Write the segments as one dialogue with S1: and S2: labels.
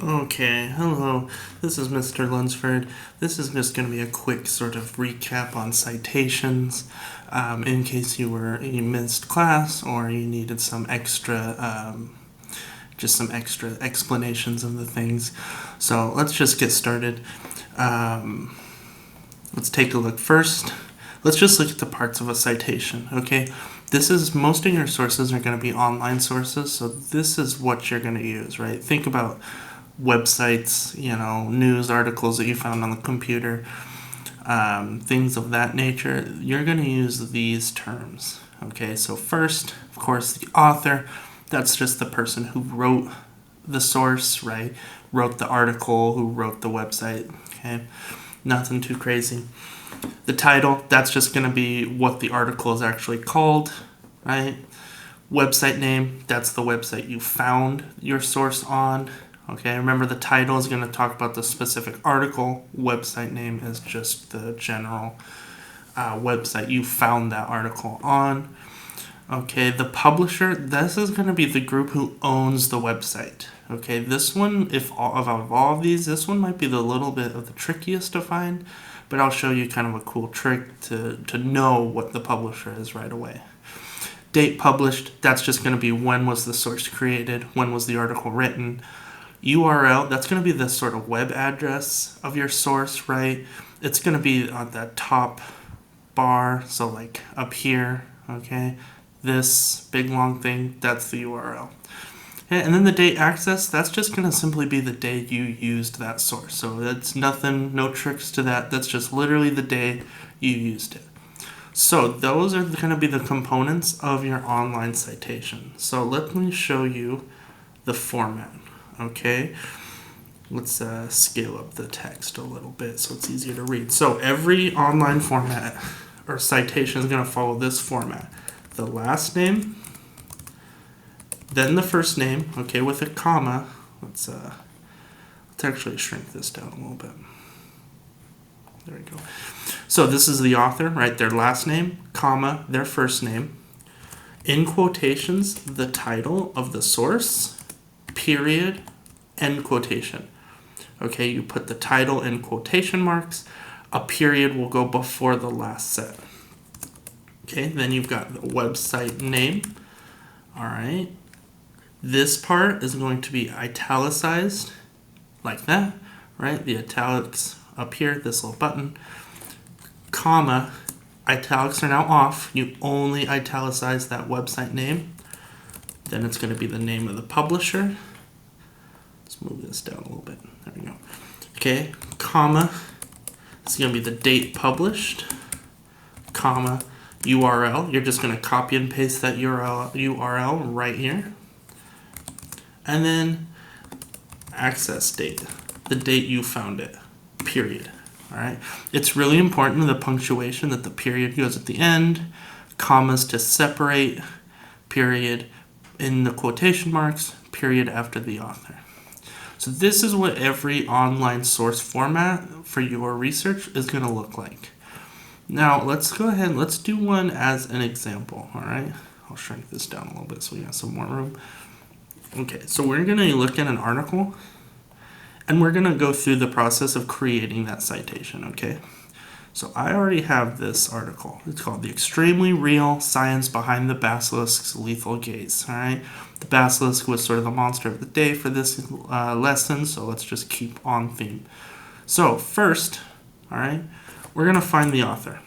S1: Okay, hello, this is Mr. Lunsford. This is just going to be a quick sort of recap on citations in case you missed class or you needed some just some extra explanations of the things. So let's just get started. Let's take a look first. Let's just look at the parts of a citation, okay? Most of your sources are going to be online sources, so this is what you're going to use, right? Think about websites, news articles that you found on the computer, things of that nature. You're going to use these terms, okay? So first, of course, the author, that's just the person who wrote the source, right? Wrote the article, who wrote the website, okay? Nothing too crazy. The title, that's just going to be what the article is actually called, right? Website name, that's the website you found your source on. Okay, remember the title is going to talk about the specific article. Website name is just the general website you found that article on. Okay, the publisher, this is going to be the group who owns the website. Okay, this one, of all of these, this one might be the little bit of the trickiest to find, but I'll show you kind of a cool trick to know what the publisher is right away. Date published, that's just going to be when was the source created, when was the article written. URL, that's going to be the sort of web address of your source, right? It's going to be on that top bar, so like up here, okay? This big long thing, that's the URL. Okay, and then the date access, that's just going to simply be the day you used that source. So that's nothing, no tricks to that. That's just literally the day you used it. So those are going to be the components of your online citation. So let me show you the format. Okay, let's scale up the text a little bit so it's easier to read. So every online format or citation is going to follow this format. The last name, then the first name, okay, with a comma. Let's actually shrink this down a little bit. There we go. So this is the author, right? Their last name, comma, their first name. In quotations, the title of the source, period, end quotation. Okay, you put the title in quotation marks. A period will go before the last set. Okay, then you've got the website name. All right. This part is going to be italicized like that, right? The italics up here, this little button. Comma, italics are now off. You only italicize that website name. Then it's going to be the name of the publisher. Let's move this down a little bit. There we go. Okay, comma. It's going to be the date published. Comma, URL. You're just going to copy and paste that URL right here. And then access date, the date you found it, period. All right. It's really important, the punctuation, that the period goes at the end, commas to separate, period in the quotation marks, period after the author. So this is what every online source format for your research is going to look like. Now let's go ahead and let's do one as an example. All right, I'll shrink this down a little bit so we have some more room. Okay, so we're going to look at an article and we're going to go through the process of creating that citation, okay? So I already have this article. It's called The Extremely Real Science Behind the Basilisk's Lethal Gaze, all right? The basilisk was sort of the monster of the day for this lesson, so let's just keep on theme. So first, all right, we're going to find the author.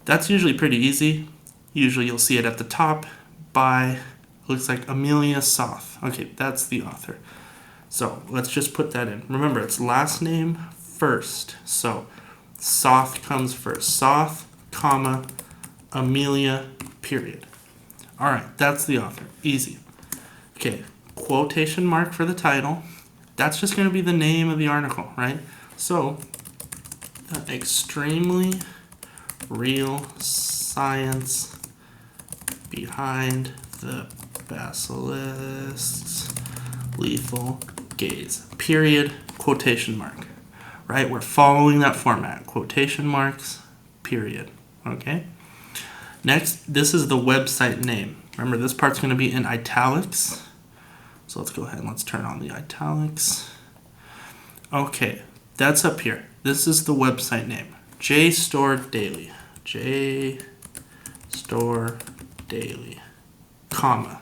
S1: That's usually pretty easy. Usually you'll see it at the top by, looks like Amelia Soth. Okay, that's the author. So let's just put that in. Remember, it's last name first. So Soth comes first. Soth, comma, Amelia, period. All right, that's the author. Easy. Okay, quotation mark for the title. That's just going to be the name of the article, right? So, the extremely real science behind the basilisk's lethal gaze. Period, quotation mark. Right? We're following that format. Quotation marks, period. Okay? Next, this is the website name. Remember, this part's going to be in italics. So let's go ahead and let's turn on the italics. Okay, that's up here. This is the website name. JStore Daily. JStore Daily, comma.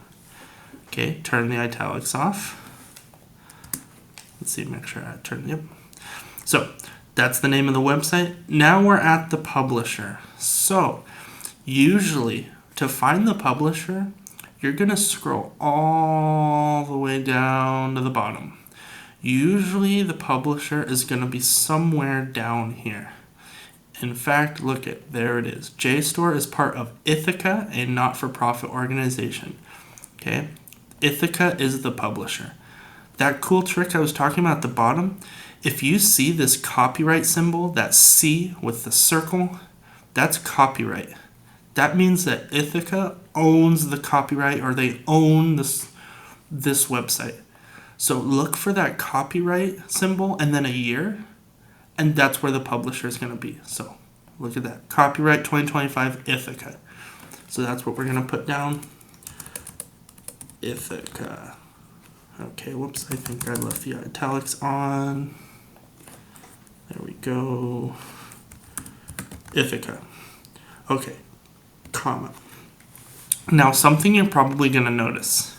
S1: Okay, turn the italics off. Let's see, make sure I turn, yep. So that's the name of the website. Now we're at the publisher. So usually to find the publisher, you're gonna scroll all the way down to the bottom. Usually the publisher is gonna be somewhere down here. In fact, look at, there it is. JStore is part of Ithaca, a not-for-profit organization. Okay, Ithaca is the publisher. That cool trick I was talking about at the bottom, if you see this copyright symbol, that C with the circle, that's copyright. That means that Ithaca owns the copyright, or they own this website. So look for that copyright symbol and then a year, and that's where the publisher is going to be. So look at that, copyright 2025 Ithaca. So that's what we're going to put down, Ithaca. Okay, whoops, I think I left the italics on. There we go. Ithaca. Okay, comma. Now, something you're probably going to notice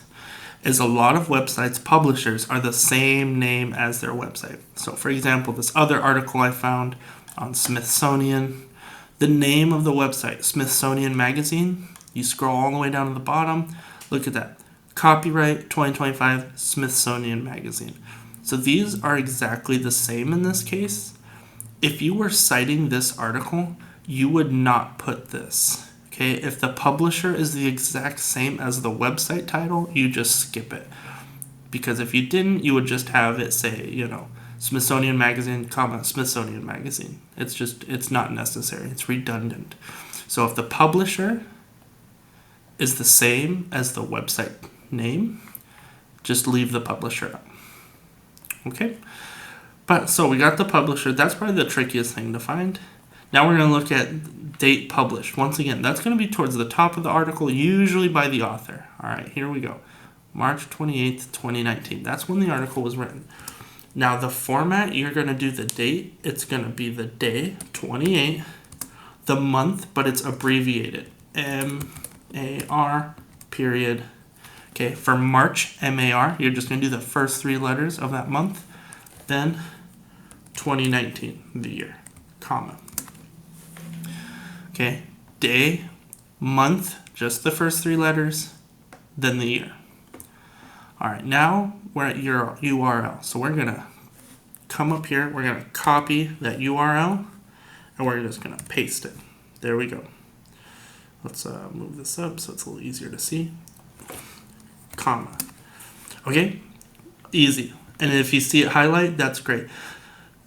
S1: is a lot of websites' publishers are the same name as their website. So, for example, this other article I found on Smithsonian, the name of the website, Smithsonian Magazine, you scroll all the way down to the bottom, look at that. Copyright 2025 Smithsonian Magazine. So these are exactly the same in this case. If you were citing this article, you would not put this. Okay, if the publisher is the exact same as the website title, you just skip it. Because if you didn't, you would just have it say, Smithsonian Magazine, comma, Smithsonian Magazine. It's not necessary. It's redundant. So if the publisher is the same as the website name, just leave the publisher out. Okay, but so we got the publisher. That's probably the trickiest thing to find. Now we're going to look at date published. Once again, that's going to be towards the top of the article, usually by the author. All right, here we go. March 28th, 2019. That's when the article was written. Now the format, you're going to do the date. It's going to be the day, 28, the month, but it's abbreviated, MAR period. Okay, for March, MAR, you're just going to do the first three letters of that month, then 2019, the year, comma. Okay, day, month, just the first three letters, then the year. All right, now we're at your URL. So we're going to come up here, we're going to copy that URL, and we're just going to paste it. There we go. Let's move this up so it's a little easier to see. Comma. Okay, easy. And if you see it highlight, that's great.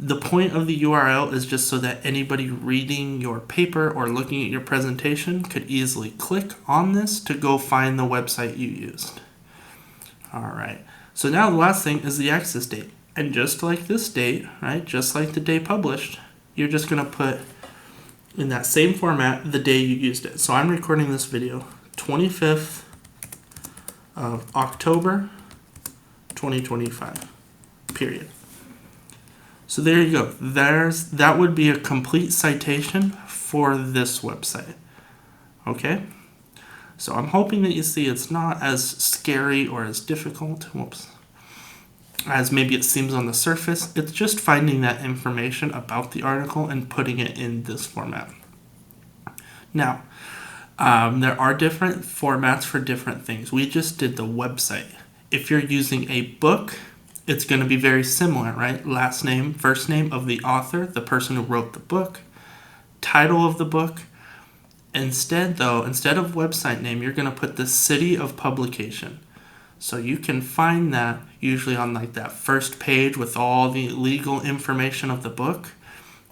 S1: The point of the URL is just so that anybody reading your paper or looking at your presentation could easily click on this to go find the website you used. All right, so now the last thing is the access date. And just like this date, right, just like the day published, you're just going to put in that same format the day you used it. So I'm recording this video 25th of October 2025, period. So there you go. That would be a complete citation for this website. Okay? So I'm hoping that you see it's not as scary or as difficult, as maybe it seems on the surface. It's just finding that information about the article and putting it in this format. Now, there are different formats for different things. We just did the website. If you're using a book, it's going to be very similar, right? Last name, first name of the author, the person who wrote the book, title of the book. Instead of website name, you're going to put the city of publication. So you can find that usually on like that first page with all the legal information of the book.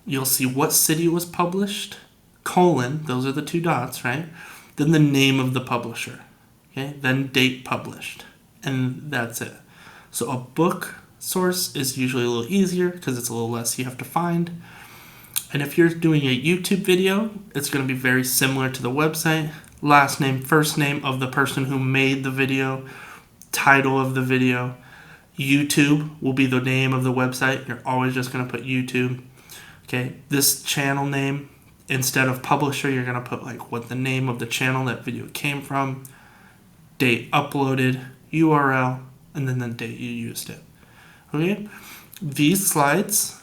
S1: You'll see what city was published, colon, those are the two dots, right? Then the name of the publisher, okay? Then date published, and that's it. So a book source is usually a little easier because it's a little less you have to find. And if you're doing a YouTube video, it's going to be very similar to the website. Last name, first name of the person who made the video, title of the video. YouTube will be the name of the website. You're always just going to put YouTube. Okay, this channel name, instead of publisher, you're going to put like what the name of the channel that video came from, date uploaded, URL, and then the date you used it. Okay, these slides,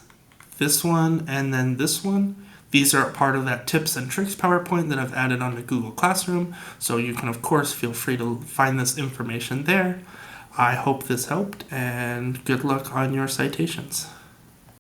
S1: this one and then this one, these are part of that tips and tricks PowerPoint that I've added onto Google Classroom. So you can, of course, feel free to find this information there. I hope this helped, and good luck on your citations.